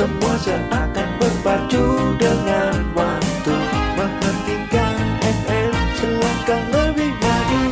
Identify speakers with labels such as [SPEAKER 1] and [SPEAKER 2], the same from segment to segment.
[SPEAKER 1] semua seakan berpacu dengan waktu. Mahardika FM selangkah lebih maju.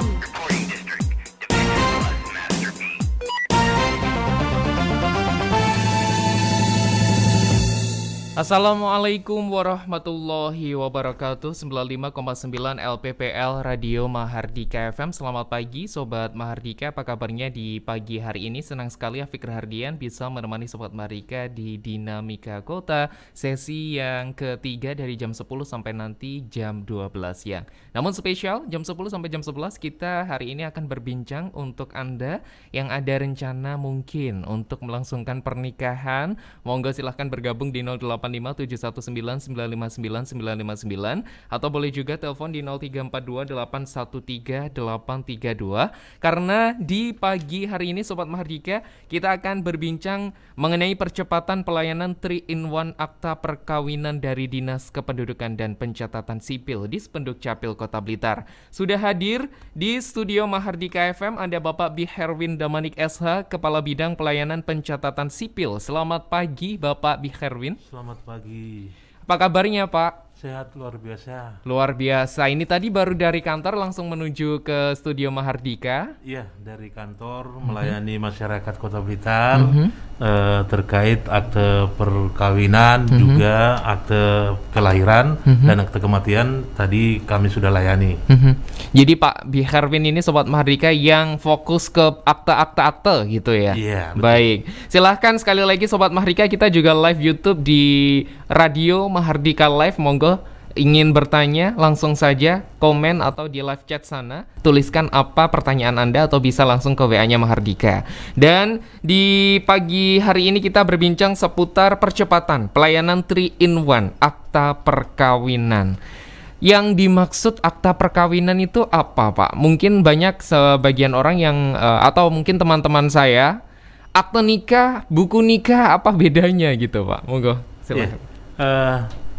[SPEAKER 2] Assalamualaikum warahmatullahi wabarakatuh. 95,9 LPPL Radio Mahardika FM. Selamat pagi Sobat Mahardika, apa kabarnya di pagi hari ini? Senang sekali Afiq Rahardian bisa menemani Sobat Mahardika di Dinamika Kota sesi yang ketiga dari jam 10 sampai nanti jam 12 siang. Namun spesial jam 10 sampai jam 11 kita hari ini akan berbincang untuk Anda yang ada rencana mungkin untuk melangsungkan pernikahan. Monggo silahkan bergabung di 085719959959 atau boleh juga telepon di 0342813832. Karena di pagi hari ini Sobat Mahardika kita akan berbincang mengenai percepatan pelayanan 3-in-1 akta perkawinan dari Dinas Kependudukan dan Pencatatan Sipil di Spenduk Capil Kota Blitar. Sudah hadir di studio Mahardika FM ada Bapak B. Herwin Damanik SH, Kepala Bidang Pelayanan Pencatatan Sipil. Selamat pagi Bapak B. Herwin.
[SPEAKER 3] Selamat pagi.
[SPEAKER 2] Apa kabarnya Pak?
[SPEAKER 3] Sehat luar biasa.
[SPEAKER 2] Luar biasa. Ini tadi baru dari kantor langsung menuju ke studio Mahardika.
[SPEAKER 3] Iya, dari kantor melayani masyarakat Kota Blitar terkait akte perkawinan, juga akte kelahiran dan akte kematian tadi kami sudah layani.
[SPEAKER 2] Jadi Pak B. Herwin ini Sobat Mahardika yang fokus ke akte gitu ya?
[SPEAKER 3] Iya, betul.
[SPEAKER 2] Baik. Silahkan sekali lagi Sobat Mahardika, kita juga live YouTube di Radio Mahardika Live. Monggo ingin bertanya langsung saja komen atau di live chat sana, tuliskan apa pertanyaan Anda atau bisa langsung ke WA-nya Mahardika. Dan di pagi hari ini kita berbincang seputar percepatan pelayanan 3-in-1 akta perkawinan. Yang dimaksud akta perkawinan itu apa Pak? Mungkin banyak sebagian orang yang atau mungkin teman-teman saya, akte nikah, buku nikah, apa bedanya gitu Pak? Monggo silakan.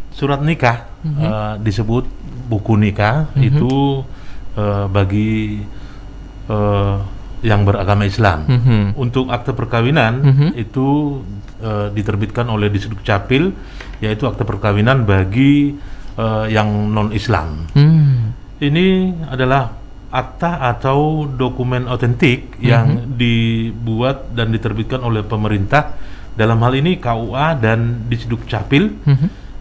[SPEAKER 3] Surat nikah disebut buku nikah itu bagi yang beragama Islam. Untuk akte perkawinan itu diterbitkan oleh Disduk Capil, yaitu akte perkawinan bagi yang non-Islam. Ini adalah akta atau dokumen otentik yang dibuat dan diterbitkan oleh pemerintah, dalam hal ini KUA dan Disduk Capil,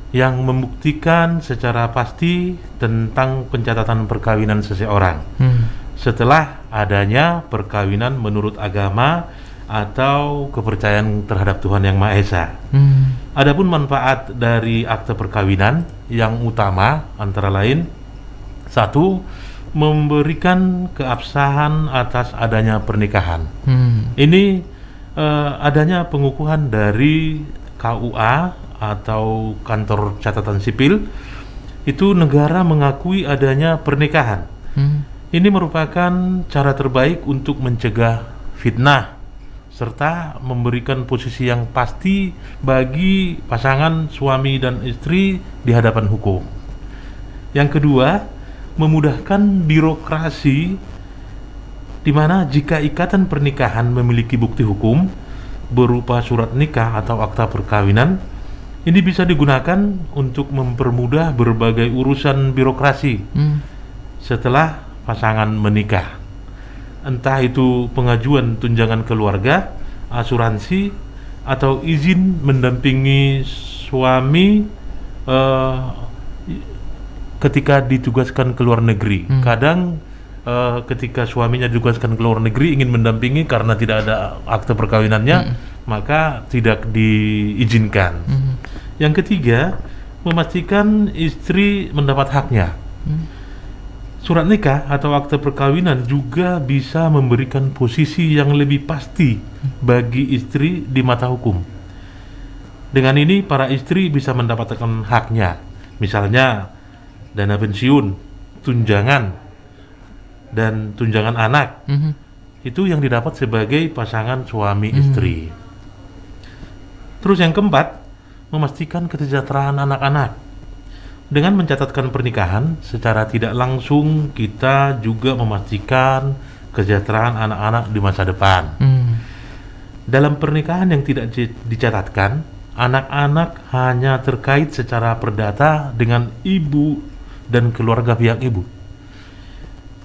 [SPEAKER 3] yang membuktikan secara pasti tentang pencatatan perkawinan seseorang setelah adanya perkawinan menurut agama atau kepercayaan terhadap Tuhan Yang Maha Esa. Adapun manfaat dari akte perkawinan yang utama antara lain: satu, memberikan keabsahan atas adanya pernikahan. Ini adanya pengukuhan dari KUA atau kantor catatan sipil, itu negara mengakui adanya pernikahan. Ini merupakan cara terbaik untuk mencegah fitnah serta memberikan posisi yang pasti bagi pasangan suami dan istri di hadapan hukum. Yang kedua, memudahkan birokrasi, di mana jika ikatan pernikahan memiliki bukti hukum berupa surat nikah atau akta perkawinan, ini bisa digunakan untuk mempermudah berbagai urusan birokrasi setelah pasangan menikah. Entah itu pengajuan tunjangan keluarga, asuransi, atau izin mendampingi suami ketika ditugaskan ke luar negeri. Kadang ketika suaminya ditugaskan ke luar negeri ingin mendampingi karena tidak ada akte perkawinannya, maka tidak diizinkan. Yang ketiga, memastikan istri mendapat haknya. Surat nikah atau akte perkawinan juga bisa memberikan posisi yang lebih pasti bagi istri di mata hukum. Dengan ini para istri bisa mendapatkan haknya, misalnya dana pensiun, tunjangan, dan tunjangan anak. Itu yang didapat sebagai pasangan suami istri. Terus yang keempat, memastikan kesejahteraan anak-anak. Dengan mencatatkan pernikahan, secara tidak langsung kita juga memastikan kesejahteraan anak-anak di masa depan. Dalam pernikahan yang tidak dicatatkan, anak-anak hanya terkait secara perdata dengan ibu dan keluarga pihak ibu.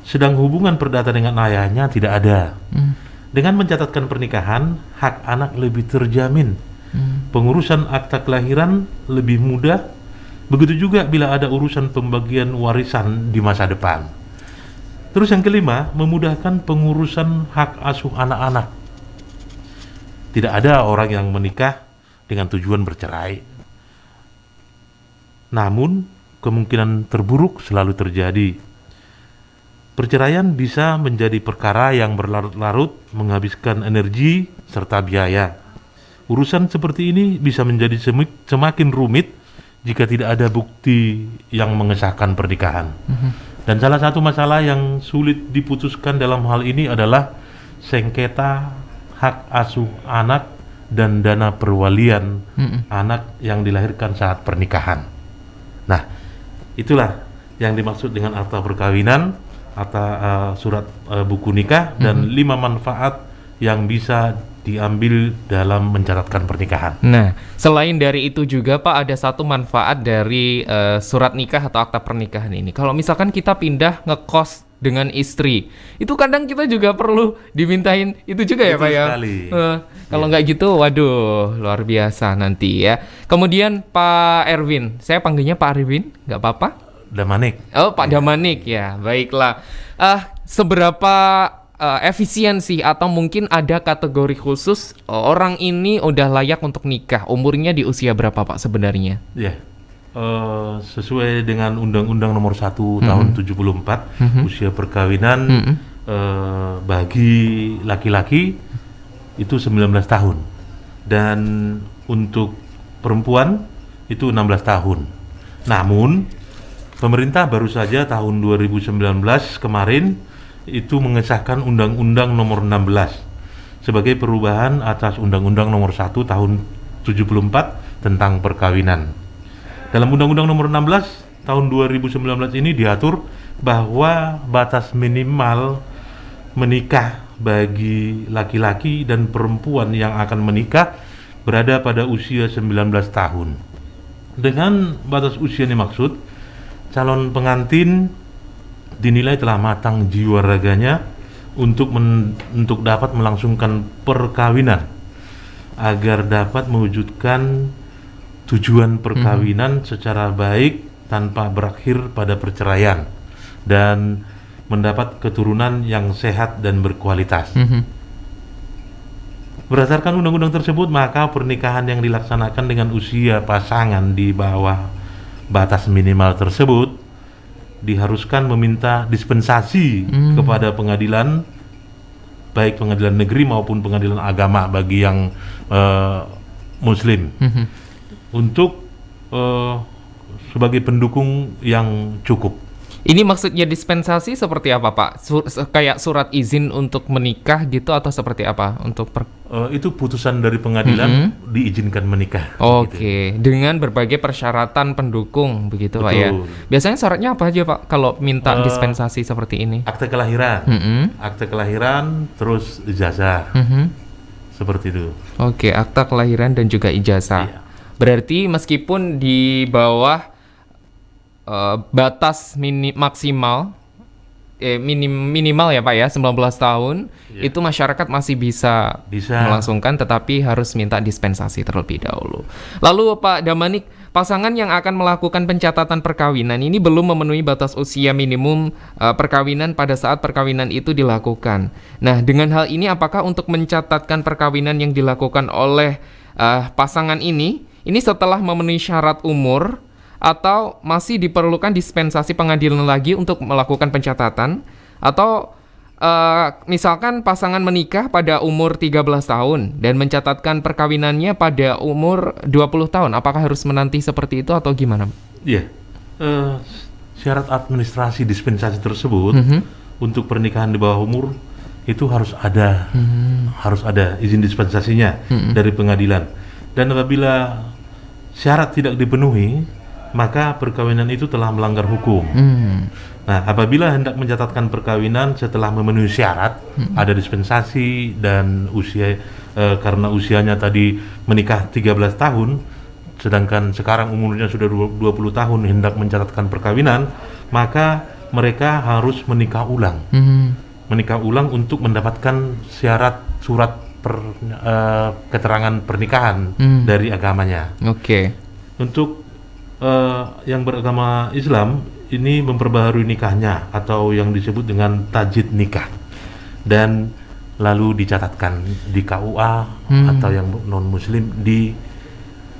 [SPEAKER 3] Sedang hubungan perdata dengan ayahnya tidak ada. Dengan mencatatkan pernikahan, hak anak lebih terjamin. Pengurusan akta kelahiran lebih mudah. Begitu juga bila ada urusan pembagian warisan di masa depan. Terus yang kelima, memudahkan pengurusan hak asuh anak-anak. Tidak ada orang yang menikah dengan tujuan bercerai. Namun, kemungkinan terburuk selalu terjadi. Perceraian bisa menjadi perkara yang berlarut-larut, menghabiskan energi serta biaya. Urusan seperti ini bisa menjadi semakin rumit jika tidak ada bukti yang mengesahkan pernikahan. Dan salah satu masalah yang sulit diputuskan dalam hal ini adalah sengketa hak asuh anak dan dana perwalian anak yang dilahirkan saat pernikahan. Nah, itulah yang dimaksud dengan akta perkawinan, akta surat buku nikah, dan 5 manfaat yang bisa diambil dalam mencatatkan pernikahan.
[SPEAKER 2] Nah, selain dari itu juga Pak, ada satu manfaat dari surat nikah atau akta pernikahan ini. Kalau misalkan kita pindah ngekos dengan istri, itu kadang kita juga perlu dimintain itu juga ya
[SPEAKER 3] Betul
[SPEAKER 2] Pak ya.
[SPEAKER 3] sekali.
[SPEAKER 2] Kalau nggak gitu, waduh, luar biasa nanti ya. Kemudian Pak Erwin, saya panggilnya Pak Erwin, nggak apa-apa?
[SPEAKER 3] Damanik.
[SPEAKER 2] Oh, Pak Damanik ya, baiklah. Seberapa efisiensi atau mungkin ada kategori khusus orang ini udah layak untuk nikah? Umurnya di usia berapa Pak sebenarnya?
[SPEAKER 3] Ya, sesuai dengan Undang-Undang Nomor 1 Tahun 74, usia perkawinan bagi laki-laki itu 19 tahun dan untuk perempuan itu 16 tahun. Namun pemerintah baru saja tahun 2019 kemarin itu mengesahkan Undang-Undang Nomor 16 sebagai perubahan atas Undang-Undang Nomor 1 Tahun 74 tentang perkawinan. Dalam Undang-Undang Nomor 16 Tahun 2019 ini diatur bahwa batas minimal menikah bagi laki-laki dan perempuan yang akan menikah berada pada usia 19 tahun. Dengan batas usia ini maksud, calon pengantin dinilai telah matang jiwa raganya untuk dapat melangsungkan perkawinan agar dapat mewujudkan tujuan perkawinan secara baik tanpa berakhir pada perceraian dan mendapat keturunan yang sehat dan berkualitas. Berdasarkan undang-undang tersebut, maka pernikahan yang dilaksanakan dengan usia pasangan di bawah batas minimal tersebut diharuskan meminta dispensasi kepada pengadilan, baik pengadilan negeri maupun pengadilan agama bagi yang muslim, untuk sebagai pendukung yang cukup.
[SPEAKER 2] Ini maksudnya dispensasi seperti apa Pak? Kayak surat izin untuk menikah gitu atau seperti apa? Untuk
[SPEAKER 3] itu putusan dari pengadilan diizinkan menikah.
[SPEAKER 2] Oke, dengan berbagai persyaratan pendukung begitu Pak ya. Biasanya syaratnya apa aja Pak kalau minta dispensasi seperti ini?
[SPEAKER 3] Akte kelahiran, akte kelahiran, terus ijazah, seperti itu.
[SPEAKER 2] Oke, akta kelahiran dan juga ijazah.
[SPEAKER 3] Iya.
[SPEAKER 2] Berarti meskipun di bawah batas maksimal minimal ya Pak ya 19 tahun, itu masyarakat masih bisa melangsungkan, tetapi harus minta dispensasi terlebih dahulu. Lalu Pak Damanik, pasangan yang akan melakukan pencatatan perkawinan ini belum memenuhi batas usia minimum perkawinan pada saat perkawinan itu dilakukan. Nah, dengan hal ini apakah untuk mencatatkan perkawinan yang dilakukan oleh pasangan ini setelah memenuhi syarat umur, atau masih diperlukan dispensasi pengadilan lagi untuk melakukan pencatatan? Atau misalkan pasangan menikah pada umur 13 tahun dan mencatatkan perkawinannya pada umur 20 tahun, apakah harus menanti seperti itu atau gimana?
[SPEAKER 3] Iya, syarat administrasi dispensasi tersebut untuk pernikahan di bawah umur itu harus ada izin dispensasinya dari pengadilan. Dan apabila syarat tidak dipenuhi, maka perkawinan itu telah melanggar hukum. Nah, apabila hendak mencatatkan perkawinan setelah memenuhi syarat, ada dispensasi dan usia karena usianya tadi menikah 13 tahun, sedangkan sekarang umurnya sudah 20 tahun hendak mencatatkan perkawinan, maka mereka harus menikah ulang. Menikah ulang untuk mendapatkan surat keterangan pernikahan dari agamanya.
[SPEAKER 2] Oke.
[SPEAKER 3] Untuk yang beragama Islam ini memperbaharui nikahnya atau yang disebut dengan tajdid nikah, dan lalu dicatatkan di KUA atau yang non muslim di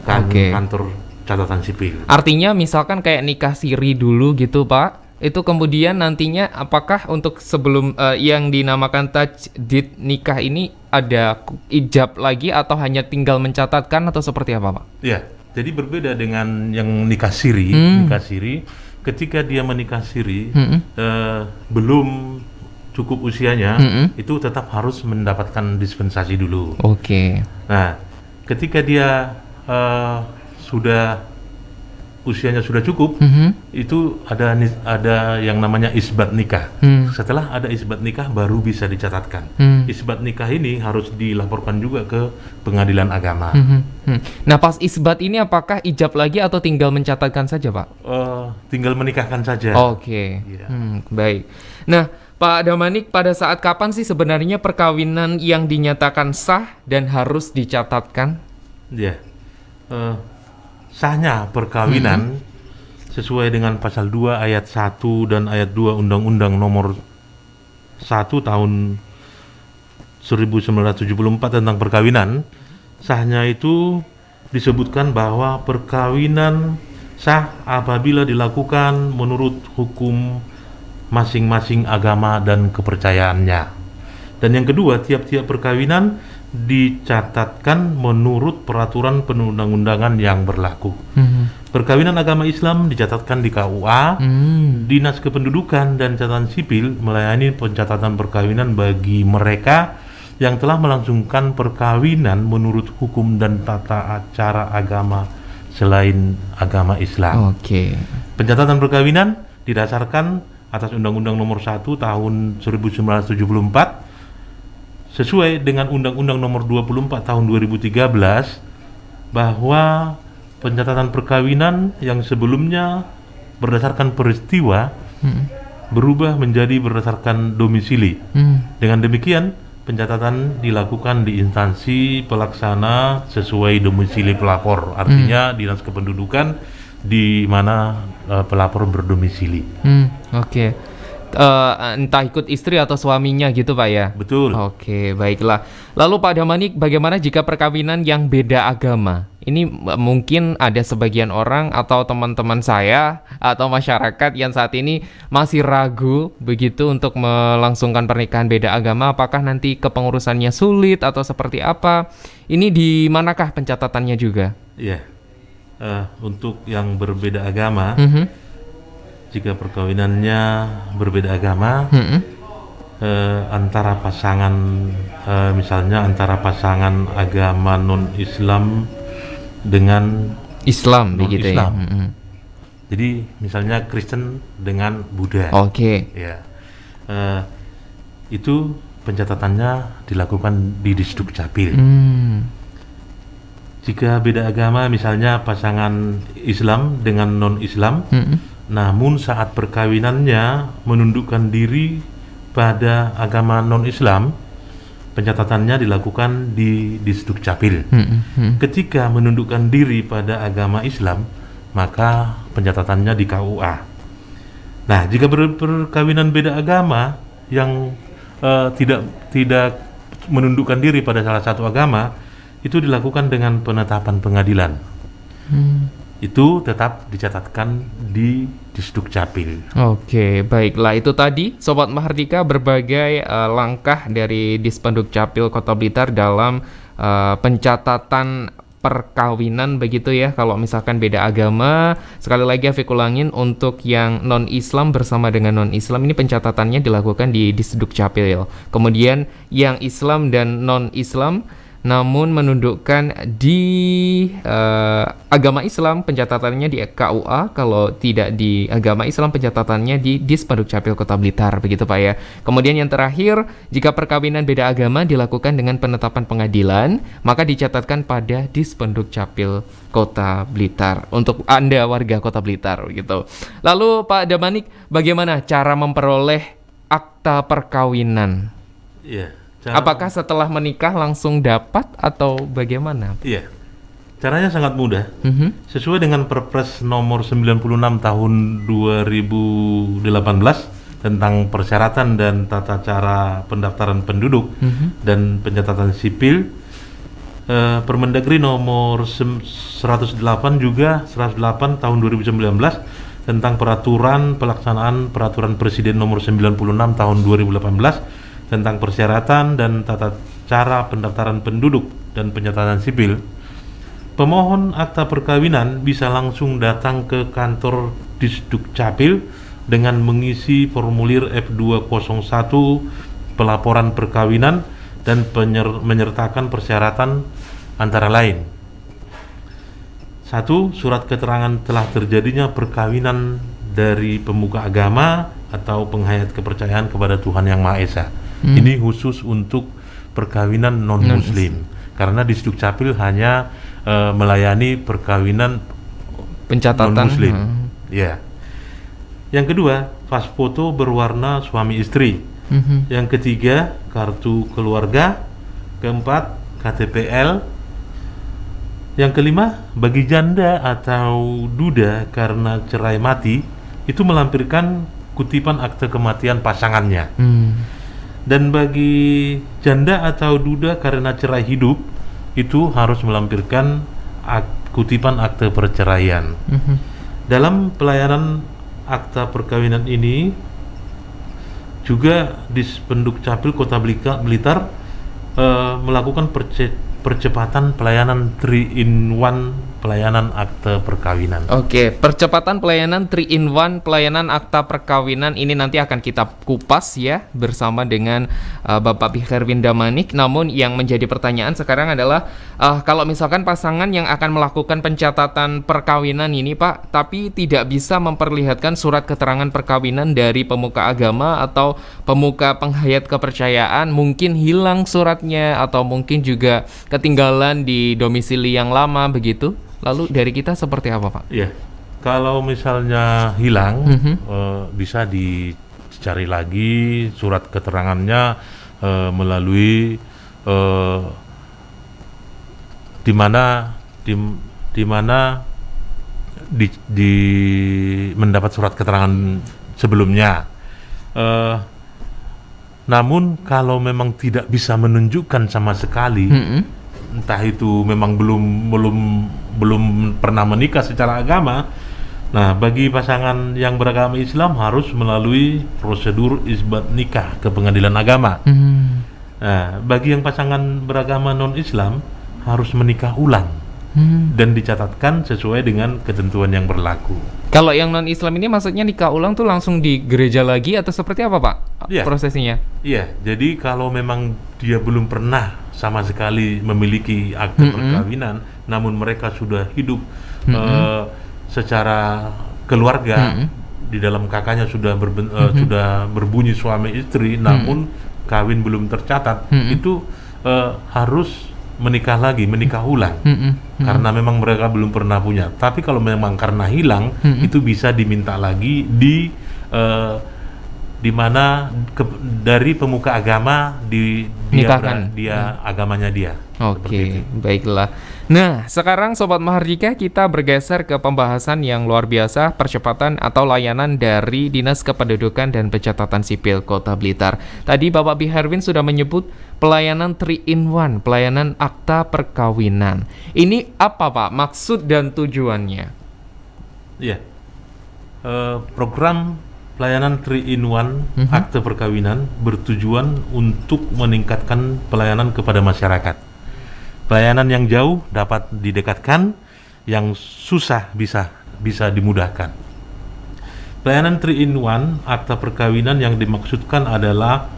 [SPEAKER 3] kantor catatan sipil.
[SPEAKER 2] Artinya misalkan kayak nikah siri dulu gitu Pak, itu kemudian nantinya apakah untuk sebelum yang dinamakan tajdid nikah ini ada ijab lagi atau hanya tinggal mencatatkan atau seperti apa Pak?
[SPEAKER 3] Ya, jadi berbeda dengan yang nikah siri. Nikah siri, ketika dia menikah siri belum cukup usianya, itu tetap harus mendapatkan dispensasi dulu.
[SPEAKER 2] Oke.
[SPEAKER 3] Nah, ketika dia sudah usianya sudah cukup, itu ada yang namanya isbat nikah. Setelah ada isbat nikah baru bisa dicatatkan. Isbat nikah ini harus dilaporkan juga ke pengadilan agama.
[SPEAKER 2] Nah, pas isbat ini apakah ijab lagi atau tinggal mencatatkan saja Pak?
[SPEAKER 3] Tinggal menikahkan saja.
[SPEAKER 2] Oke.
[SPEAKER 3] Iya.
[SPEAKER 2] Baik. Nah, Pak Damanik, pada saat kapan sih sebenarnya perkawinan yang dinyatakan sah dan harus dicatatkan?
[SPEAKER 3] Ya, sahnya perkawinan sesuai dengan pasal 2 ayat 1 dan ayat 2 Undang-Undang nomor 1 tahun 1974 tentang perkawinan. Sahnya itu disebutkan bahwa perkawinan sah apabila dilakukan menurut hukum masing-masing agama dan kepercayaannya. Dan yang kedua, tiap-tiap perkawinan dicatatkan menurut peraturan perundang-undangan yang berlaku. Perkawinan agama Islam dicatatkan di KUA, Dinas Kependudukan dan Catatan Sipil melayani pencatatan perkawinan bagi mereka yang telah melangsungkan perkawinan menurut hukum dan tata acara agama selain agama Islam.
[SPEAKER 2] Oke.
[SPEAKER 3] Pencatatan perkawinan didasarkan atas Undang-Undang Nomor 1 Tahun 1974 sesuai dengan Undang-Undang Nomor 24 Tahun 2013 bahwa pencatatan perkawinan yang sebelumnya berdasarkan peristiwa berubah menjadi berdasarkan domisili. Dengan demikian, pencatatan dilakukan di instansi pelaksana sesuai domisili pelapor. Artinya Dinas Kependudukan di mana pelapor berdomisili.
[SPEAKER 2] Oke. Entah ikut istri atau suaminya gitu Pak ya?
[SPEAKER 3] Betul.
[SPEAKER 2] Oke, baiklah. Lalu Pak Damanik, bagaimana jika perkawinan yang beda agama? Ini mungkin ada sebagian orang atau teman-teman saya atau masyarakat yang saat ini masih ragu begitu untuk melangsungkan pernikahan beda agama. Apakah nanti kepengurusannya sulit atau seperti apa? Ini di manakah pencatatannya juga?
[SPEAKER 3] Iya. Untuk yang berbeda agama, jika perkawinannya berbeda agama, antara pasangan, misalnya antara pasangan agama non-Islam dengan
[SPEAKER 2] Islam begitu ya.
[SPEAKER 3] Jadi misalnya Kristen dengan Buddha.
[SPEAKER 2] Oke.
[SPEAKER 3] Ya, itu pencatatannya dilakukan di Disduk Capil. Jika beda agama, misalnya pasangan Islam dengan non-Islam, namun saat perkawinannya menundukkan diri pada agama non-Islam, pencatatannya dilakukan di Disduk Capil. Ketika menundukkan diri pada agama Islam, maka pencatatannya di KUA. Nah, jika perkawinan beda agama yang tidak menundukkan diri pada salah satu agama, itu dilakukan dengan penetapan pengadilan. Itu tetap dicatatkan di Disduk Capil.
[SPEAKER 2] Oke, baiklah, itu tadi Sobat Mahardika berbagai langkah dari Dispenduk Capil Kota Blitar dalam pencatatan perkawinan begitu ya. Kalau misalkan beda agama, sekali lagi Afiq ulangin, untuk yang non-Islam bersama dengan non-Islam ini pencatatannya dilakukan di Disduk Capil. Kemudian yang Islam dan non-Islam namun menundukkan di agama Islam pencatatannya di KUA, kalau tidak di agama Islam pencatatannya di Dispenduk Capil Kota Blitar, begitu Pak ya. Kemudian yang terakhir, jika perkawinan beda agama dilakukan dengan penetapan pengadilan, maka dicatatkan pada Dispenduk Capil Kota Blitar untuk Anda warga Kota Blitar gitu. Lalu Pak Damanik, bagaimana cara memperoleh akta perkawinan?
[SPEAKER 3] Iya.
[SPEAKER 2] Apakah setelah menikah langsung dapat atau bagaimana?
[SPEAKER 3] Iya. Caranya sangat mudah. Sesuai dengan Perpres nomor 96 tahun 2018 tentang persyaratan dan tata cara pendaftaran penduduk dan pencatatan sipil, Permendagri nomor 108 juga 108 tahun 2019 tentang peraturan pelaksanaan peraturan Presiden nomor 96 tahun 2018 tentang persyaratan dan tata cara pendaftaran penduduk dan pencatatan sipil. Pemohon akta perkawinan bisa langsung datang ke kantor Disduk Capil dengan mengisi formulir F201 pelaporan perkawinan dan menyertakan persyaratan antara lain. 1. Surat keterangan telah terjadinya perkawinan dari pemuka agama atau penghayat kepercayaan kepada Tuhan Yang Maha Esa. Ini khusus untuk perkawinan non-muslim, karena Disduk Capil hanya melayani perkawinan
[SPEAKER 2] pencatatan
[SPEAKER 3] non-muslim. Ya. Yang kedua, pas foto berwarna suami istri. Yang ketiga, kartu keluarga. Keempat, KTPL. Yang kelima, bagi janda atau duda karena cerai mati, itu melampirkan kutipan akte kematian pasangannya. Dan bagi janda atau duda karena cerai hidup, itu harus melampirkan kutipan akte perceraian. Dalam pelayanan akta perkawinan ini juga Dispenduk Capil Kota Blitar melakukan percepatan pelayanan 3-in-1 pelayanan akte perkawinan.
[SPEAKER 2] Oke, percepatan pelayanan 3-in-1 pelayanan akta perkawinan ini nanti akan kita kupas ya bersama dengan Bapak Herwin Damanik. Namun yang menjadi pertanyaan sekarang adalah kalau misalkan pasangan yang akan melakukan pencatatan perkawinan ini Pak, tapi tidak bisa memperlihatkan surat keterangan perkawinan dari pemuka agama atau pemuka penghayat kepercayaan, mungkin hilang suratnya atau mungkin juga ketinggalan di domisili yang lama begitu. Lalu dari kita seperti apa Pak?
[SPEAKER 3] Iya, kalau misalnya hilang, bisa dicari lagi surat keterangannya melalui di mana mendapat surat keterangan sebelumnya. Namun kalau memang tidak bisa menunjukkan sama sekali, entah itu memang belum pernah menikah secara agama, nah bagi pasangan yang beragama Islam harus melalui prosedur isbat nikah ke pengadilan agama. Nah, bagi yang pasangan beragama non-Islam harus menikah ulang dan dicatatkan sesuai dengan ketentuan yang berlaku.
[SPEAKER 2] Kalau yang non-Islam ini maksudnya nikah ulang tuh langsung di gereja lagi atau seperti apa Pak prosesnya? Iya,
[SPEAKER 3] jadi kalau memang dia belum pernah sama sekali memiliki akte perkawinan, namun mereka sudah hidup secara keluarga, di dalam kakaknya sudah berbunyi suami istri, namun kawin belum tercatat, itu harus menikah ulang, karena memang mereka belum pernah punya. Tapi kalau memang karena hilang, itu bisa diminta lagi di mana dari pemuka agama dia agamanya dia.
[SPEAKER 2] Oke, baiklah. Nah, sekarang Sobat Mahardika kita bergeser ke pembahasan yang luar biasa, percepatan atau layanan dari Dinas Kependudukan dan Pencatatan Sipil Kota Blitar. Tadi Bapak Herwin sudah menyebut pelayanan 3-in-1, pelayanan akta perkawinan. Ini apa Pak maksud dan tujuannya?
[SPEAKER 3] Iya, program pelayanan 3-in-1 akte perkawinan bertujuan untuk meningkatkan pelayanan kepada masyarakat. Pelayanan yang jauh dapat didekatkan, yang susah bisa dimudahkan. Pelayanan 3-in-1 akta perkawinan yang dimaksudkan adalah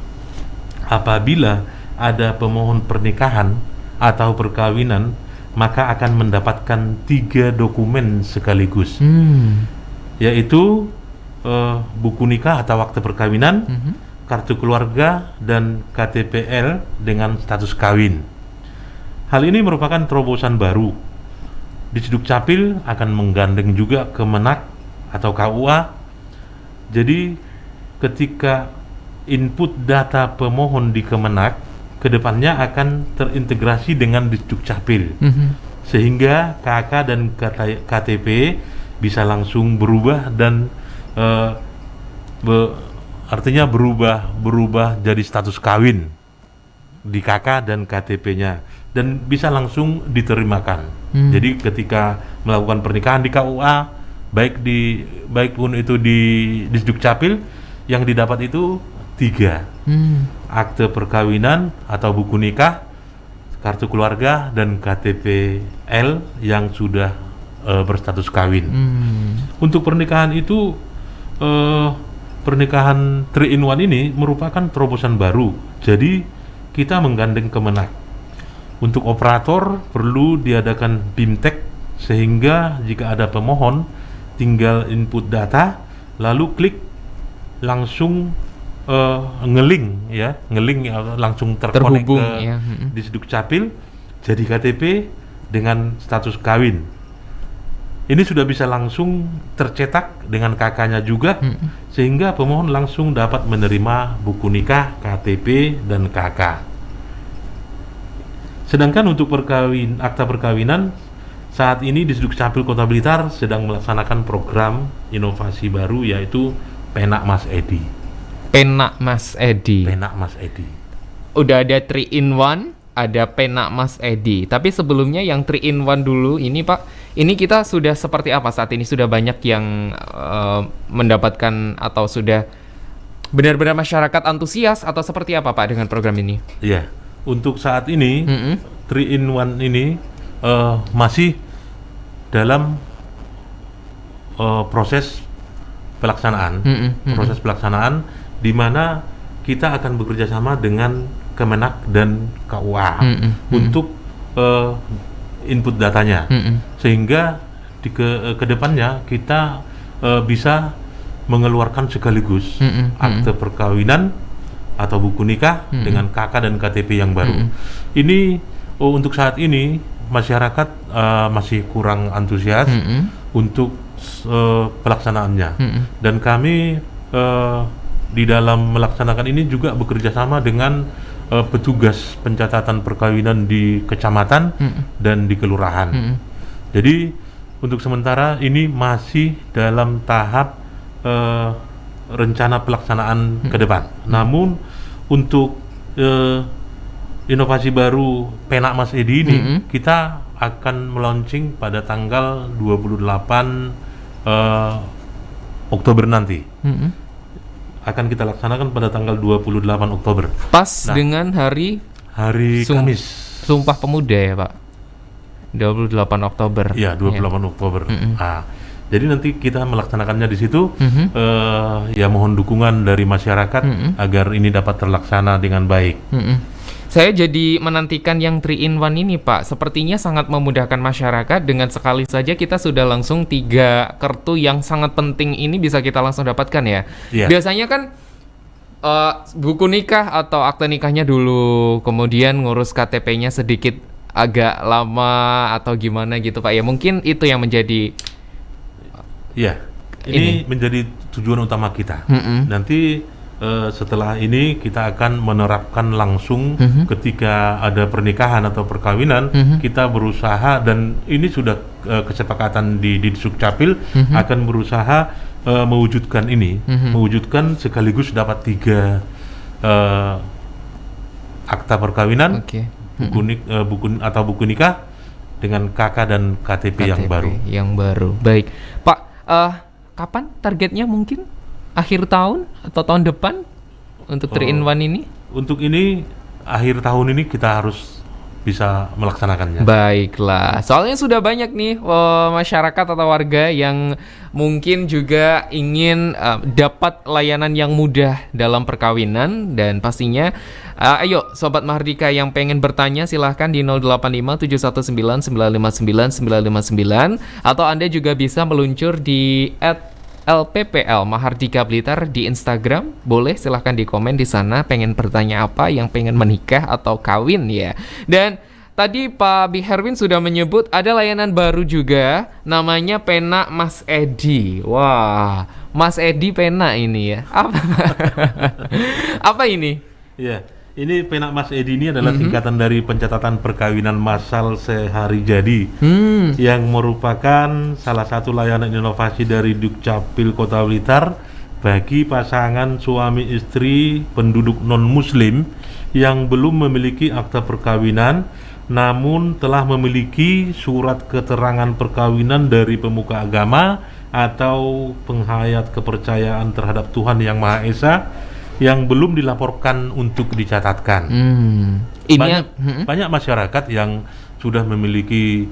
[SPEAKER 3] apabila ada pemohon pernikahan atau perkawinan, maka akan mendapatkan 3 dokumen sekaligus, yaitu buku nikah atau akte perkawinan, kartu keluarga, dan KTPL dengan status kawin. Hal ini merupakan terobosan baru. Disduk Capil akan menggandeng juga Kemenak atau KUA. Jadi ketika input data pemohon di Kemenak, kedepannya akan terintegrasi dengan Disduk Capil, sehingga KK dan KTP bisa langsung berubah dan artinya berubah jadi status kawin di KK dan KTP-nya, dan bisa langsung diterimakan. Jadi ketika melakukan pernikahan di KUA, baik pun itu di Disduk Capil, yang didapat itu 3, akte perkawinan atau buku nikah, kartu keluarga, dan KTPL yang sudah berstatus kawin. Untuk pernikahan itu, pernikahan 3-in-1 ini merupakan terobosan baru. Jadi kita menggandeng Kemenak. Untuk operator perlu diadakan BIMTEK, sehingga jika ada pemohon tinggal input data lalu klik langsung ngeling langsung terkonek
[SPEAKER 2] Terhubung,
[SPEAKER 3] ke
[SPEAKER 2] ya.
[SPEAKER 3] Disduk Capil, jadi KTP dengan status kawin. Ini sudah bisa langsung tercetak dengan KK-nya juga, sehingga pemohon langsung dapat menerima buku nikah, KTP, dan KK. Sedangkan untuk akta perkawinan, saat ini Disduk Capil Kota Blitar sedang melaksanakan program inovasi baru, yaitu Penak Mas Edi.
[SPEAKER 2] Penak Mas Edi.
[SPEAKER 3] Penak Mas Edi.
[SPEAKER 2] Udah ada 3-in-1, ada Penak Mas Edi. Tapi sebelumnya yang 3-in-1 dulu ini Pak, ini kita sudah seperti apa saat ini? Sudah banyak yang mendapatkan atau sudah benar-benar masyarakat antusias atau seperti apa Pak dengan program ini?
[SPEAKER 3] Iya, untuk saat ini 3-in-1 ini masih dalam proses pelaksanaan, proses pelaksanaan di mana kita akan bekerja sama dengan Kemenak dan KUA untuk input datanya, sehingga di kedepannya kita bisa mengeluarkan sekaligus akte perkawinan atau buku nikah dengan KK dan KTP yang baru. Ini untuk saat ini masyarakat masih kurang antusias untuk pelaksanaannya, dan kami di dalam melaksanakan ini juga bekerja sama dengan petugas pencatatan perkawinan di kecamatan dan di kelurahan. Jadi untuk sementara ini masih dalam tahap rencana pelaksanaan ke depan. Namun untuk inovasi baru Penak Mas Edi ini kita akan melaunching pada tanggal 28 Oktober nanti. Akan kita laksanakan pada tanggal 28 Oktober.
[SPEAKER 2] Pas dengan hari
[SPEAKER 3] Kamis.
[SPEAKER 2] Sumpah Pemuda ya Pak? 28 Oktober.
[SPEAKER 3] Iya, 28 Oktober. Nah, jadi nanti kita melaksanakannya di situ. Ya mohon dukungan dari masyarakat agar ini dapat terlaksana dengan baik.
[SPEAKER 2] Saya jadi menantikan yang 3-in-1 ini Pak. Sepertinya sangat memudahkan masyarakat. Dengan sekali saja kita sudah langsung 3 kartu yang sangat penting ini bisa kita langsung dapatkan ya.
[SPEAKER 3] Iya.
[SPEAKER 2] Biasanya kan buku nikah atau akte nikahnya dulu, kemudian ngurus KTP-nya sedikit agak lama atau gimana gitu Pak ya. Mungkin itu yang menjadi
[SPEAKER 3] ini menjadi tujuan utama kita. Nanti setelah ini kita akan menerapkan langsung ketika ada pernikahan atau perkawinan, kita berusaha, dan ini sudah kesepakatan di Disduk Capil, akan berusaha mewujudkan ini, mewujudkan sekaligus dapat 3 akta perkawinan, buku nikah dengan KK dan KTP yang baru.
[SPEAKER 2] Baik Pak, kapan targetnya? Mungkin akhir tahun atau tahun depan untuk 3-in-1 ini?
[SPEAKER 3] Untuk ini akhir tahun ini kita harus bisa melaksanakannya.
[SPEAKER 2] Baiklah, soalnya sudah banyak nih masyarakat atau warga yang mungkin juga ingin dapat layanan yang mudah dalam perkawinan, dan pastinya ayo Sobat Mahardika yang pengen bertanya silahkan di 085 719 959 959, atau Anda juga bisa meluncur di @LPPL Mahardika Blitar di Instagram. Boleh silahkan di komen di sana pengen bertanya apa, yang pengen menikah atau kawin ya. Dan tadi Pak Bi Herwin sudah menyebut ada layanan baru juga, namanya Pena Mas Edi. Wah, Mas Edi Pena ini ya. Apa, apa ini?
[SPEAKER 3] Ya, ini Pena Mas Edi ini adalah singkatan dari pencatatan perkawinan massal sehari jadi, yang merupakan salah satu layanan inovasi dari Dukcapil Kota Blitar bagi pasangan suami istri penduduk non-muslim yang belum memiliki akta perkawinan namun telah memiliki surat keterangan perkawinan dari pemuka agama atau penghayat kepercayaan terhadap Tuhan Yang Maha Esa yang belum dilaporkan untuk dicatatkan. Banyak masyarakat yang sudah memiliki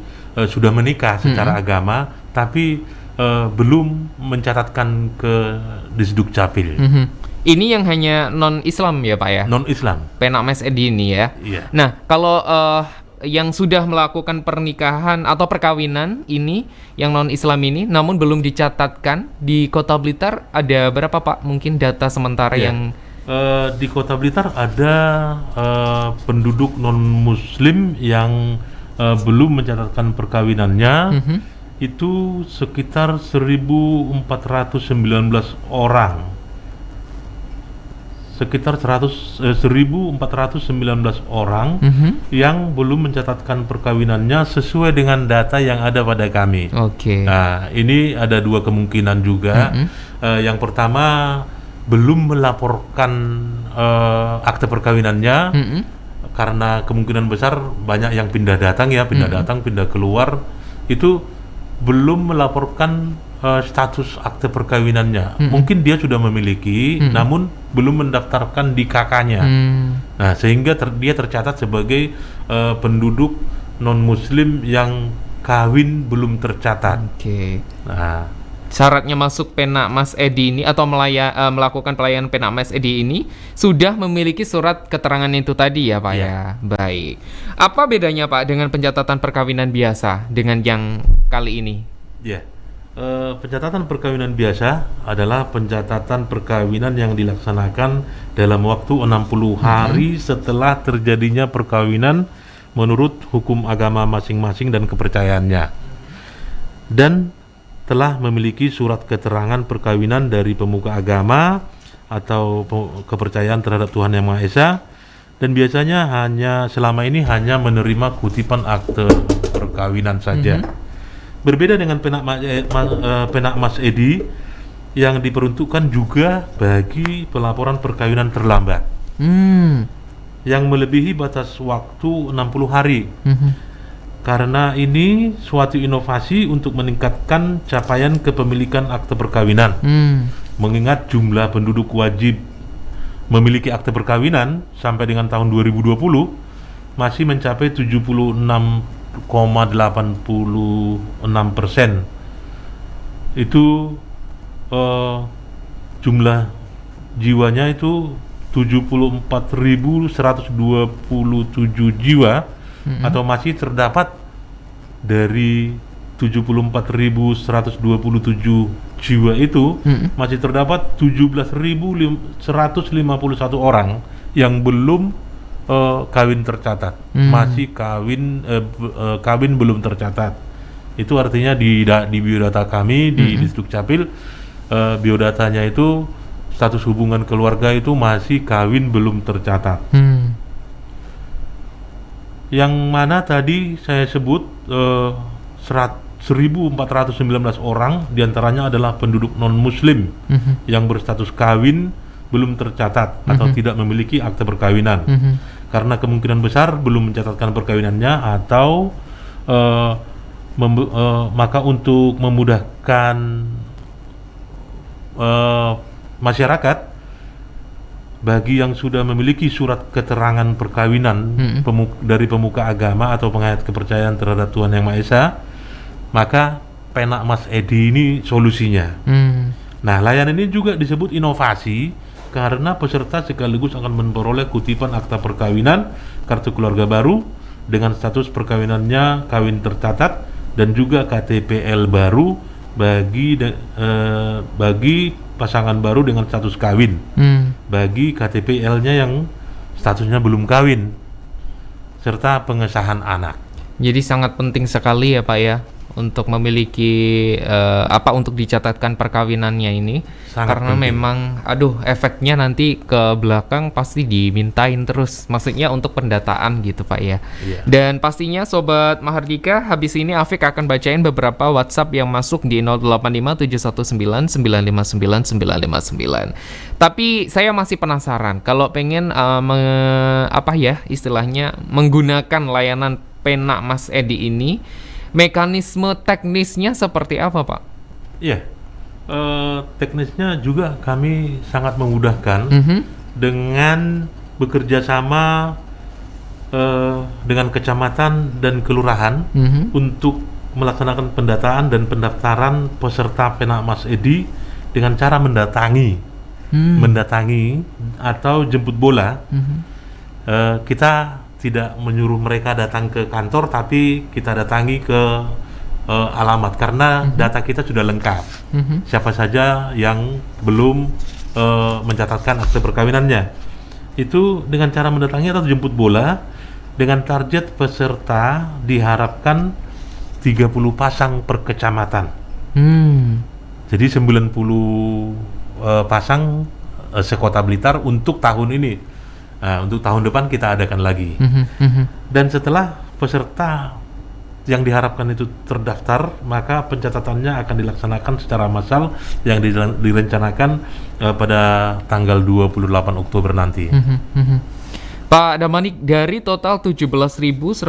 [SPEAKER 3] sudah menikah secara agama tapi belum mencatatkan ke Disdukcapil.
[SPEAKER 2] Ini yang hanya non-Islam ya Pak ya?
[SPEAKER 3] Non-Islam.
[SPEAKER 2] Pena Mas Edi ini ya?
[SPEAKER 3] Iya.
[SPEAKER 2] Nah, kalau yang sudah melakukan pernikahan atau perkawinan ini, yang non-Islam ini, namun belum dicatatkan di Kota Blitar, ada berapa Pak? Mungkin data sementara yang...
[SPEAKER 3] di Kota Blitar ada penduduk non-Muslim yang belum mencatatkan perkawinannya, itu sekitar 1.419 orang. Sekitar 1.419 orang yang belum mencatatkan perkawinannya sesuai dengan data yang ada pada kami.
[SPEAKER 2] Oke.
[SPEAKER 3] Nah, ini ada dua kemungkinan juga. Yang pertama, belum melaporkan akte perkawinannya karena kemungkinan besar banyak yang pindah datang ya, pindah keluar, itu belum melaporkan status akte perkawinannya. Mungkin dia sudah memiliki, namun belum mendaftarkan di KK-nya. Nah, sehingga dia tercatat sebagai penduduk non-Muslim yang kawin belum tercatat.
[SPEAKER 2] Oke.
[SPEAKER 3] Nah,
[SPEAKER 2] syaratnya masuk Pena Mas Edi ini atau melakukan pelayanan Pena Mas Edi ini sudah memiliki surat keterangan itu tadi ya Pak ya. Baik. Apa bedanya Pak dengan pencatatan perkawinan biasa dengan yang kali ini?
[SPEAKER 3] Ya. Pencatatan perkawinan biasa adalah pencatatan perkawinan yang dilaksanakan dalam waktu 60 hari setelah terjadinya perkawinan menurut hukum agama masing-masing dan kepercayaannya, dan telah memiliki surat keterangan perkawinan dari pemuka agama atau kepercayaan terhadap Tuhan Yang Maha Esa, dan biasanya selama ini hanya menerima kutipan akte perkawinan saja. Berbeda dengan Pena Mas Edi yang diperuntukkan juga bagi pelaporan perkawinan terlambat yang melebihi batas waktu 60 hari. Karena ini suatu inovasi untuk meningkatkan capaian kepemilikan akte perkawinan. Mengingat jumlah penduduk wajib memiliki akte perkawinan sampai dengan tahun 2020 masih mencapai 76,86%. Itu jumlah jiwanya itu 74.127 jiwa, atau masih terdapat dari 74.127 jiwa itu masih terdapat 17.151 orang yang belum kawin tercatat, masih kawin belum tercatat. Itu artinya di biodata kami di Disdukcapil, biodatanya itu status hubungan keluarga itu masih kawin belum tercatat. Yang mana tadi saya sebut 1.419 orang diantaranya adalah penduduk non-Muslim yang berstatus kawin belum tercatat atau tidak memiliki akte perkawinan, karena kemungkinan besar belum mencatatkan perkawinannya atau maka untuk memudahkan masyarakat, bagi yang sudah memiliki surat keterangan perkawinan dari pemuka agama atau pengayat kepercayaan terhadap Tuhan Yang Maha Esa, maka Pena Mas Edi ini solusinya. Nah, layanan ini juga disebut inovasi karena peserta sekaligus akan memperoleh kutipan akta perkawinan, kartu keluarga baru dengan status perkawinannya kawin tercatat, dan juga KTPL baru bagi pasangan baru dengan status kawin, bagi KTPL-nya yang statusnya belum kawin, serta pengesahan anak.
[SPEAKER 2] Jadi sangat penting sekali ya Pak ya untuk memiliki untuk dicatatkan perkawinannya ini.
[SPEAKER 3] Sangat
[SPEAKER 2] karena
[SPEAKER 3] penting.
[SPEAKER 2] memang efeknya nanti ke belakang pasti dimintain terus, maksudnya untuk pendataan gitu Pak ya.
[SPEAKER 3] Iya.
[SPEAKER 2] Dan pastinya Sobat Mahardika, habis ini Afik akan bacain beberapa WhatsApp yang masuk di 085719959959. Tapi saya masih penasaran kalau pengen istilahnya menggunakan layanan Pena Mas Edi ini, mekanisme teknisnya seperti apa Pak?
[SPEAKER 3] Iya, teknisnya juga kami sangat memudahkan dengan bekerja sama dengan kecamatan dan kelurahan untuk melaksanakan pendataan dan pendaftaran peserta Pena Mas Edi dengan cara mendatangi atau jemput bola. Kita tidak menyuruh mereka datang ke kantor, tapi kita datangi ke alamat karena data kita sudah lengkap. Siapa saja yang belum mencatatkan akte perkawinannya, itu dengan cara mendatangi atau jemput bola, dengan target peserta diharapkan 30 pasang per kecamatan. Jadi 90 pasang sekota Blitar untuk tahun ini. Nah, untuk tahun depan kita adakan lagi. Dan setelah peserta yang diharapkan itu terdaftar, maka pencatatannya akan dilaksanakan secara massal yang direncanakan pada tanggal 28 Oktober nanti.
[SPEAKER 2] Pak Damanik, dari total 17.151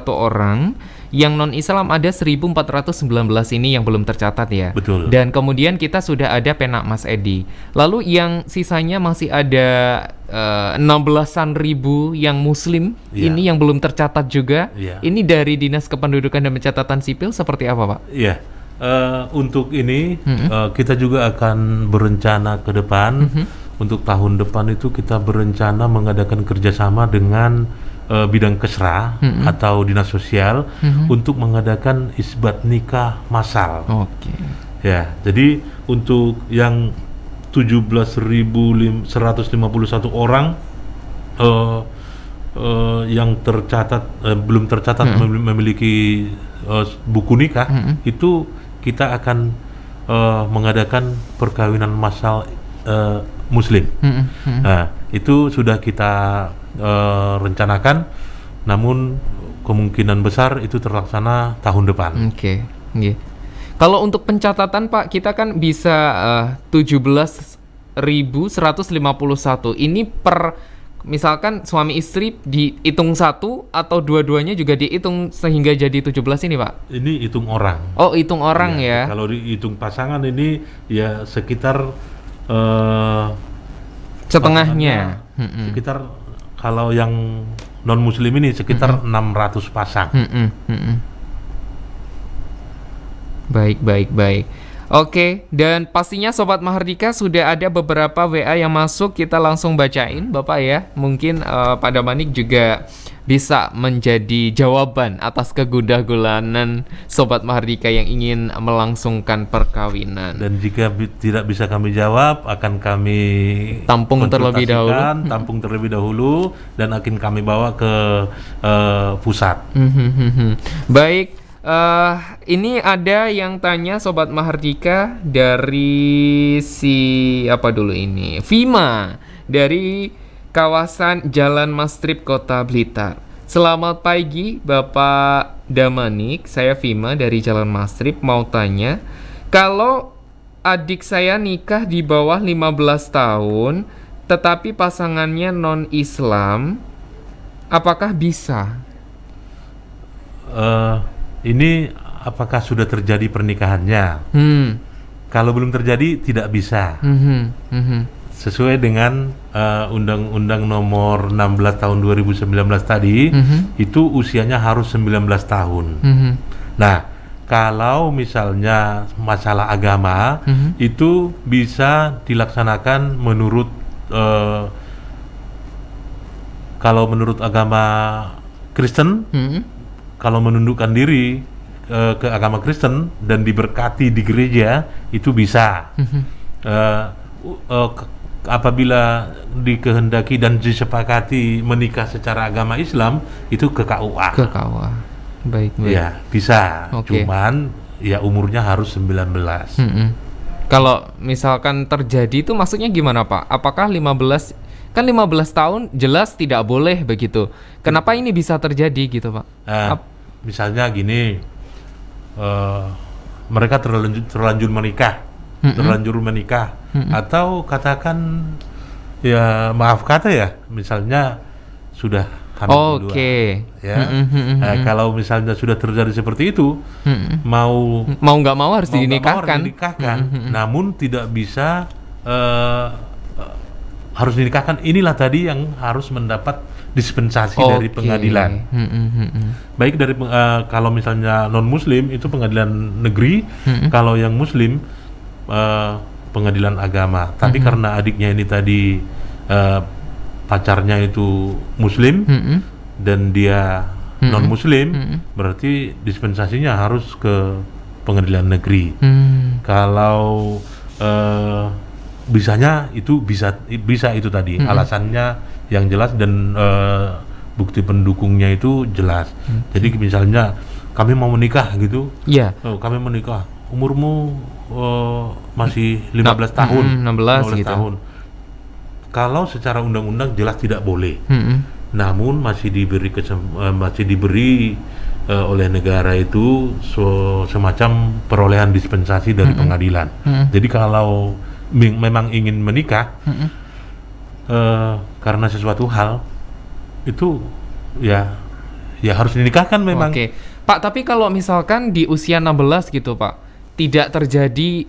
[SPEAKER 2] orang, yang non-Islam ada 1.419 ini yang belum tercatat ya.
[SPEAKER 3] Betul.
[SPEAKER 2] Dan kemudian kita sudah ada Pena Mas Edi. Lalu yang sisanya masih ada 16-an ribu yang Muslim, ini yang belum tercatat juga. Ini dari Dinas Kependudukan dan Pencatatan Sipil seperti apa Pak?
[SPEAKER 3] Iya. Untuk ini kita juga akan berencana ke depan. Untuk tahun depan itu kita berencana mengadakan kerjasama dengan bidang Kesra atau Dinas Sosial untuk mengadakan isbat nikah massal.
[SPEAKER 2] Oke.
[SPEAKER 3] Ya, jadi untuk yang 17.151 orang yang tercatat belum tercatat memiliki buku nikah, itu kita akan mengadakan perkawinan massal Muslim. Nah, itu sudah kita rencanakan, namun kemungkinan besar itu terlaksana tahun depan.
[SPEAKER 2] Oke. Kalau untuk pencatatan Pak, kita kan bisa 17.151. Ini per misalkan suami istri dihitung satu atau dua-duanya juga dihitung sehingga jadi 17 ini Pak?
[SPEAKER 3] Ini hitung orang.
[SPEAKER 2] Oh, hitung orang ya.
[SPEAKER 3] Kalau dihitung pasangan ini ya sekitar
[SPEAKER 2] setengahnya.
[SPEAKER 3] Sekitar kalau yang non muslim ini sekitar 600 pasang.
[SPEAKER 2] Baik. Oke, dan pastinya Sobat Mahardika sudah ada beberapa WA yang masuk, kita langsung bacain Bapak ya. Mungkin Pak Damanik juga bisa menjadi jawaban atas kegundah-gulanan Sobat Mahardika yang ingin melangsungkan perkawinan.
[SPEAKER 3] Dan jika tidak bisa kami jawab, akan kami
[SPEAKER 2] tampung terlebih
[SPEAKER 3] dahulu dan akan kami bawa ke pusat.
[SPEAKER 2] Baik. Ini ada yang tanya Sobat Mahardika dari Vima dari kawasan Jalan Mastrip Kota Blitar. Selamat pagi Bapak Damanik, saya Vima dari Jalan Mastrip mau tanya, kalau adik saya nikah di bawah 15 tahun tetapi pasangannya non-Islam, apakah bisa?
[SPEAKER 3] Ini apakah sudah terjadi pernikahannya? Kalau belum terjadi tidak bisa. Sesuai dengan Undang-Undang nomor 16 tahun 2019 tadi, itu usianya harus 19 tahun. Nah, kalau misalnya masalah agama, itu bisa dilaksanakan menurut kalau menurut agama Kristen, kalau menundukkan diri ke agama Kristen dan diberkati di gereja, itu bisa. Apabila dikehendaki dan disepakati menikah secara agama Islam, itu ke KUA.
[SPEAKER 2] Ke KUA. Baik.
[SPEAKER 3] Ya, bisa.
[SPEAKER 2] Oke.
[SPEAKER 3] Cuman ya umurnya harus 19.
[SPEAKER 2] Kalau misalkan terjadi itu maksudnya gimana, Pak? Apakah 15 tahun jelas tidak boleh begitu. Kenapa ini bisa terjadi gitu, Pak?
[SPEAKER 3] Misalnya gini, mereka terlanjur menikah. Atau katakan ya maaf kata ya, misalnya sudah hamil duluan, ya. Kalau misalnya sudah terjadi seperti itu, mau
[SPEAKER 2] nggak mau harus dinikahkan.
[SPEAKER 3] Namun tidak bisa harus dinikahkan. Inilah tadi yang harus mendapat dispensasi dari pengadilan. Baik dari kalau misalnya non Muslim itu pengadilan negeri, kalau yang Muslim pengadilan agama. Tapi karena adiknya ini tadi pacarnya itu Muslim dan dia non Muslim, berarti dispensasinya harus ke pengadilan negeri. Kalau bisanya itu bisa itu tadi alasannya yang jelas dan bukti pendukungnya itu jelas. Jadi misalnya kami mau menikah gitu, kami menikah, umurmu masih 15 tahun,
[SPEAKER 2] 16 gitu.
[SPEAKER 3] tahun. Kalau secara undang-undang jelas tidak boleh, namun masih diberi oleh negara itu semacam perolehan dispensasi dari pengadilan. Jadi kalau memang ingin menikah karena sesuatu hal itu ya harus dinikahkan memang.
[SPEAKER 2] Oke. Pak, tapi kalau misalkan di usia 16 gitu, Pak, tidak terjadi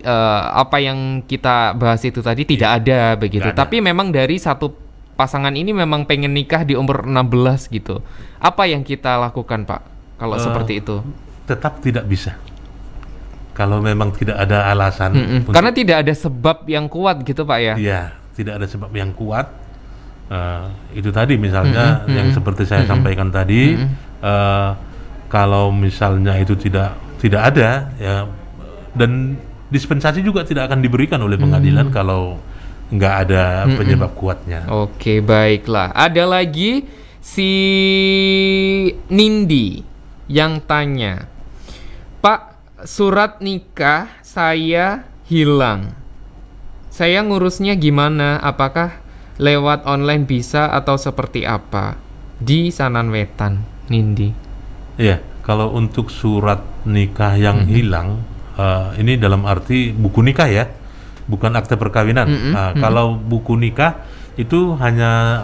[SPEAKER 2] apa yang kita bahas itu tadi, tidak ada begitu. Tapi memang dari satu pasangan ini memang pengen nikah di umur 16 gitu. Apa yang kita lakukan, Pak, kalau seperti itu?
[SPEAKER 3] Tetap tidak bisa. Kalau memang tidak ada alasan.
[SPEAKER 2] Karena tidak ada sebab yang kuat gitu, Pak, ya?
[SPEAKER 3] Iya, tidak ada sebab yang kuat. Itu tadi misalnya yang seperti saya sampaikan tadi, kalau misalnya itu tidak ada, ya, dan dispensasi juga tidak akan diberikan oleh pengadilan kalau nggak ada penyebab kuatnya.
[SPEAKER 2] Oke, baiklah. Ada lagi si Nindi yang tanya, Pak, surat nikah saya hilang. Saya ngurusnya gimana? Apakah lewat online bisa atau seperti apa? Di Sananwetan, Nindi.
[SPEAKER 3] Iya, kalau untuk surat nikah yang hilang, ini dalam arti buku nikah ya, bukan akte perkawinan. Kalau buku nikah itu hanya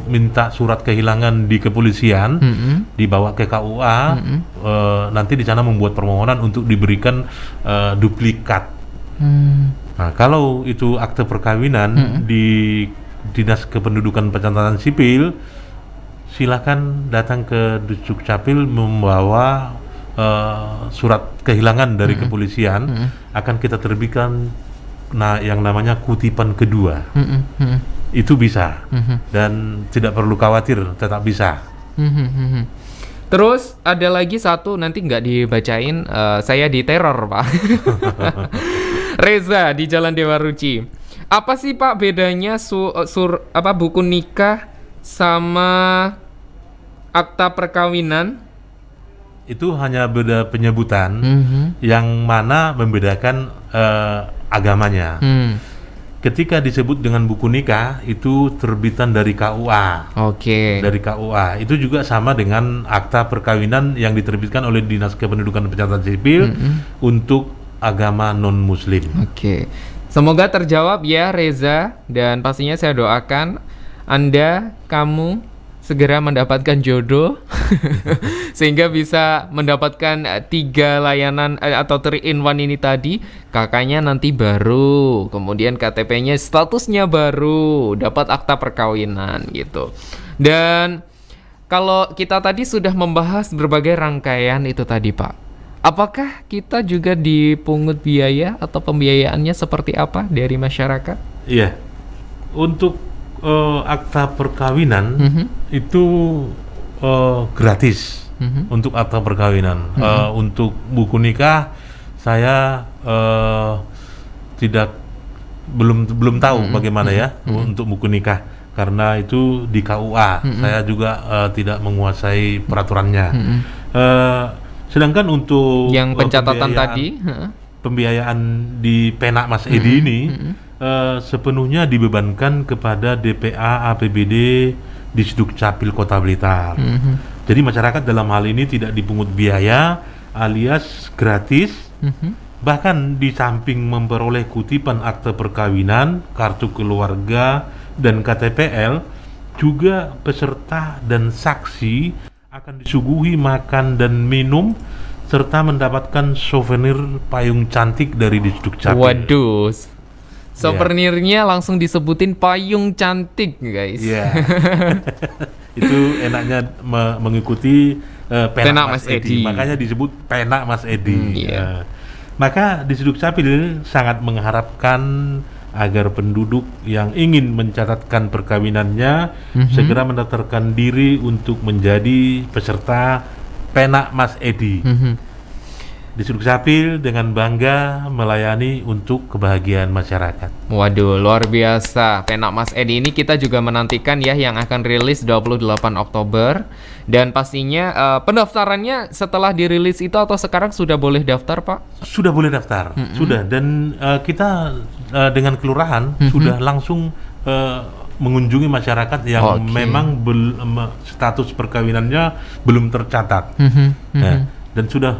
[SPEAKER 3] minta surat kehilangan di kepolisian, dibawa ke KUA, nanti di sana membuat permohonan untuk diberikan duplikat. Nah, kalau itu akte perkawinan di Dinas Kependudukan Pencatatan Sipil, silakan datang ke Dukcapil membawa surat kehilangan dari kepolisian, akan kita terbitkan yang namanya kutipan kedua. Itu bisa, dan tidak perlu khawatir, tetap bisa.
[SPEAKER 2] Terus ada lagi satu, nanti nggak dibacain, saya diteror, Pak. Reza di Jalan Dewa Ruci. Apa sih, Pak, bedanya buku nikah sama akta perkawinan?
[SPEAKER 3] Itu hanya beda penyebutan, yang mana membedakan agamanya. Ketika disebut dengan buku nikah, itu terbitan dari KUA.
[SPEAKER 2] Oke.
[SPEAKER 3] Dari KUA. Itu juga sama dengan akta perkawinan yang diterbitkan oleh Dinas Kependudukan dan Pencatatan Sipil untuk agama non-Muslim.
[SPEAKER 2] Oke. Semoga terjawab ya, Reza, dan pastinya saya doakan Anda, kamu segera mendapatkan jodoh sehingga bisa mendapatkan 3 layanan atau 3-in-1 ini tadi. Kakaknya nanti baru, kemudian KTP-nya statusnya baru, dapat akta perkawinan gitu. Dan kalau kita tadi sudah membahas berbagai rangkaian itu tadi Pak, apakah kita juga dipungut biaya atau pembiayaannya seperti apa dari masyarakat?
[SPEAKER 3] Iya, untuk akta perkawinan itu gratis untuk akta perkawinan. Untuk buku nikah saya belum tahu bagaimana ya untuk buku nikah, karena itu di KUA. Saya juga tidak menguasai peraturannya. Sedangkan untuk
[SPEAKER 2] yang pencatatan tadi,
[SPEAKER 3] pembiayaan di Penak Mas Edi ini sepenuhnya dibebankan kepada DPA APBD di Dukcapil Kota Blitar. Jadi masyarakat dalam hal ini tidak dipungut biaya alias gratis. Bahkan di samping memperoleh kutipan akte perkawinan, kartu keluarga, dan KTPL, juga peserta dan saksi akan disuguhi makan dan minum serta mendapatkan souvenir payung cantik dari Dukcapil.
[SPEAKER 2] Waduh, souvenirnya langsung disebutin payung cantik guys.
[SPEAKER 3] Iya. Itu enaknya mengikuti Penak Mas Edi. Makanya disebut Penak Mas Edi. Maka di Dukcapil sangat mengharapkan agar penduduk yang ingin mencatatkan perkawinannya segera mendaftarkan diri untuk menjadi peserta Penak Mas Edi. Di Dukcapil dengan bangga melayani untuk kebahagiaan masyarakat.
[SPEAKER 2] Waduh, luar biasa. Penak Mas Edi ini kita juga menantikan ya, yang akan rilis 28 Oktober. Dan pastinya pendaftarannya setelah dirilis itu atau sekarang sudah boleh daftar, Pak?
[SPEAKER 3] Sudah boleh daftar, sudah. Dan kita dengan kelurahan sudah langsung mengunjungi masyarakat yang memang status perkawinannya belum tercatat. Dan sudah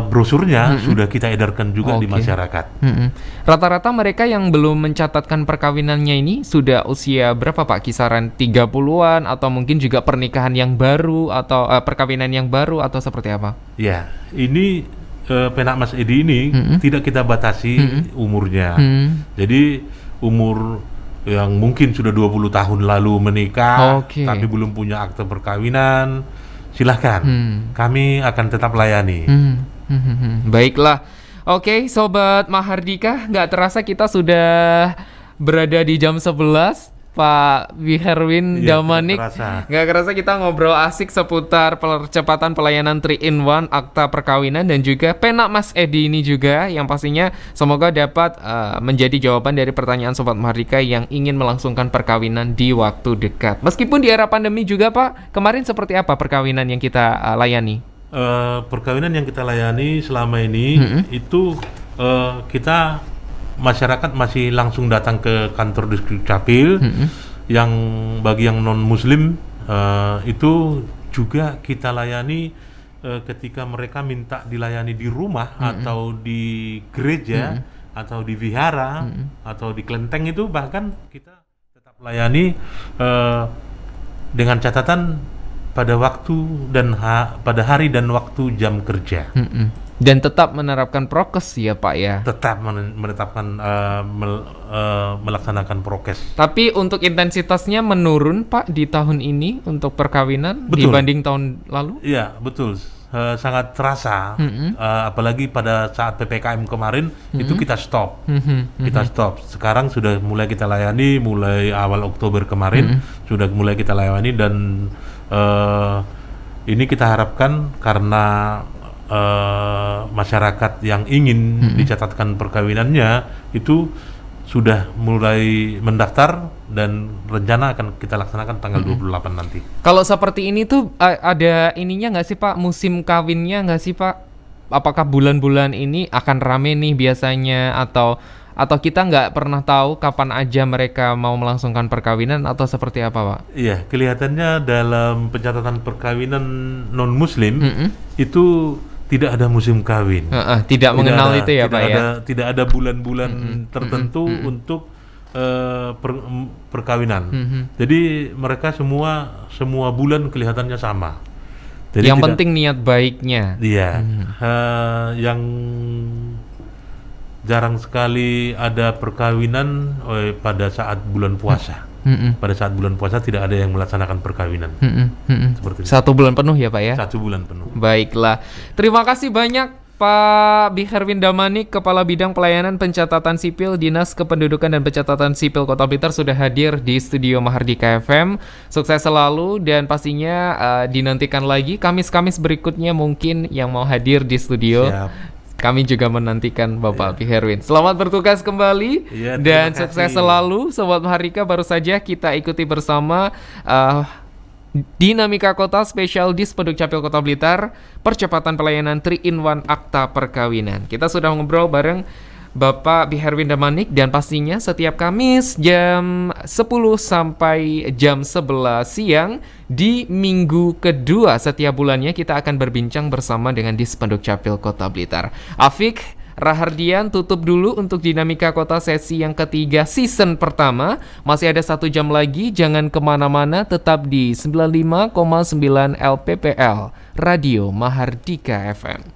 [SPEAKER 3] brosurnya sudah kita edarkan juga di masyarakat.
[SPEAKER 2] Rata-rata mereka yang belum mencatatkan perkawinannya ini sudah usia berapa Pak? Kisaran 30-an atau mungkin juga pernikahan yang baru atau perkawinan yang baru atau seperti apa?
[SPEAKER 3] Ya, ini Penak Mas Edi ini tidak kita batasi umurnya. Jadi umur yang mungkin sudah 20 tahun lalu menikah tapi belum punya akte perkawinan, silahkan, kami akan tetap layani.
[SPEAKER 2] Baiklah, oke, Sobat Mahardika, nggak terasa kita sudah berada di jam 11, Pak Wiherwin Damanik. Nggak kerasa kita ngobrol asik seputar percepatan pelayanan 3-in-1 akta perkawinan dan juga Penak Mas Edi ini juga, yang pastinya semoga dapat menjadi jawaban dari pertanyaan Sobat Mahardika yang ingin melangsungkan perkawinan di waktu dekat. Meskipun di era pandemi juga Pak, kemarin seperti apa perkawinan yang kita layani?
[SPEAKER 3] Perkawinan yang kita layani selama ini itu kita masyarakat masih langsung datang ke kantor Dukcapil. Yang bagi yang non Muslim itu juga kita layani ketika mereka minta dilayani di rumah atau di gereja atau di vihara atau di kelenteng, itu bahkan kita tetap layani dengan catatan pada waktu dan pada hari dan waktu jam kerja.
[SPEAKER 2] Dan tetap menerapkan prokes ya Pak ya?
[SPEAKER 3] Tetap menetapkan melaksanakan prokes.
[SPEAKER 2] Tapi untuk intensitasnya menurun Pak di tahun ini untuk perkawinan dibanding tahun lalu?
[SPEAKER 3] Iya, betul. Sangat terasa. Apalagi pada saat PPKM kemarin itu kita stop. Kita stop. Sekarang sudah mulai kita layani mulai awal Oktober kemarin. Sudah mulai kita layani dan ini kita harapkan karena masyarakat yang ingin dicatatkan perkawinannya itu sudah mulai mendaftar dan rencana akan kita laksanakan tanggal 28 nanti.
[SPEAKER 2] Kalau seperti ini tuh ada ininya nggak sih Pak, musim kawinnya nggak sih Pak? Apakah bulan-bulan ini akan rame nih biasanya atau kita nggak pernah tahu kapan aja mereka mau melangsungkan perkawinan atau seperti apa Pak? Iya,
[SPEAKER 3] kelihatannya dalam pencatatan perkawinan non Muslim itu tidak ada musim kawin.
[SPEAKER 2] Tidak mengenal itu ya Pak ya?
[SPEAKER 3] Tidak ada bulan-bulan tertentu untuk perkawinan. Jadi mereka semua bulan kelihatannya sama. Jadi
[SPEAKER 2] Yang penting niat baiknya.
[SPEAKER 3] Iya. Yang jarang sekali ada perkawinan pada saat bulan puasa. Pada saat bulan puasa tidak ada yang melaksanakan perkawinan. Seperti itu.
[SPEAKER 2] 1 bulan penuh ya Pak ya?
[SPEAKER 3] 1 bulan penuh.
[SPEAKER 2] Baiklah, terima kasih banyak Pak Biherwin Damanik, Kepala Bidang Pelayanan Pencatatan Sipil Dinas Kependudukan dan Pencatatan Sipil Kota Blitar sudah hadir di studio Mahardika FM. Sukses selalu dan pastinya dinantikan lagi Kamis-Kamis berikutnya mungkin yang mau hadir di studio.
[SPEAKER 3] Siap.
[SPEAKER 2] Kami juga menantikan Bapak Biherwin. Selamat bertugas kembali
[SPEAKER 3] Iya,
[SPEAKER 2] dan
[SPEAKER 3] terima
[SPEAKER 2] sukses
[SPEAKER 3] kasih.
[SPEAKER 2] selalu Sobat Mahardika. Baru saja kita ikuti bersama Dinamika Kota Spesial Dispenduk Capil Kota Blitar, percepatan pelayanan 3-in-1 akta perkawinan. Kita sudah ngobrol bareng Bapak Biherwin Damanik dan pastinya setiap Kamis jam 10 sampai jam 11 siang di minggu kedua setiap bulannya kita akan berbincang bersama dengan Dispenduk Capil Kota Blitar. Afik Rahardian tutup dulu untuk Dinamika Kota sesi yang ketiga season pertama. Masih ada 1 jam lagi, jangan kemana-mana, tetap di 95,9 LPPL Radio Mahardika FM.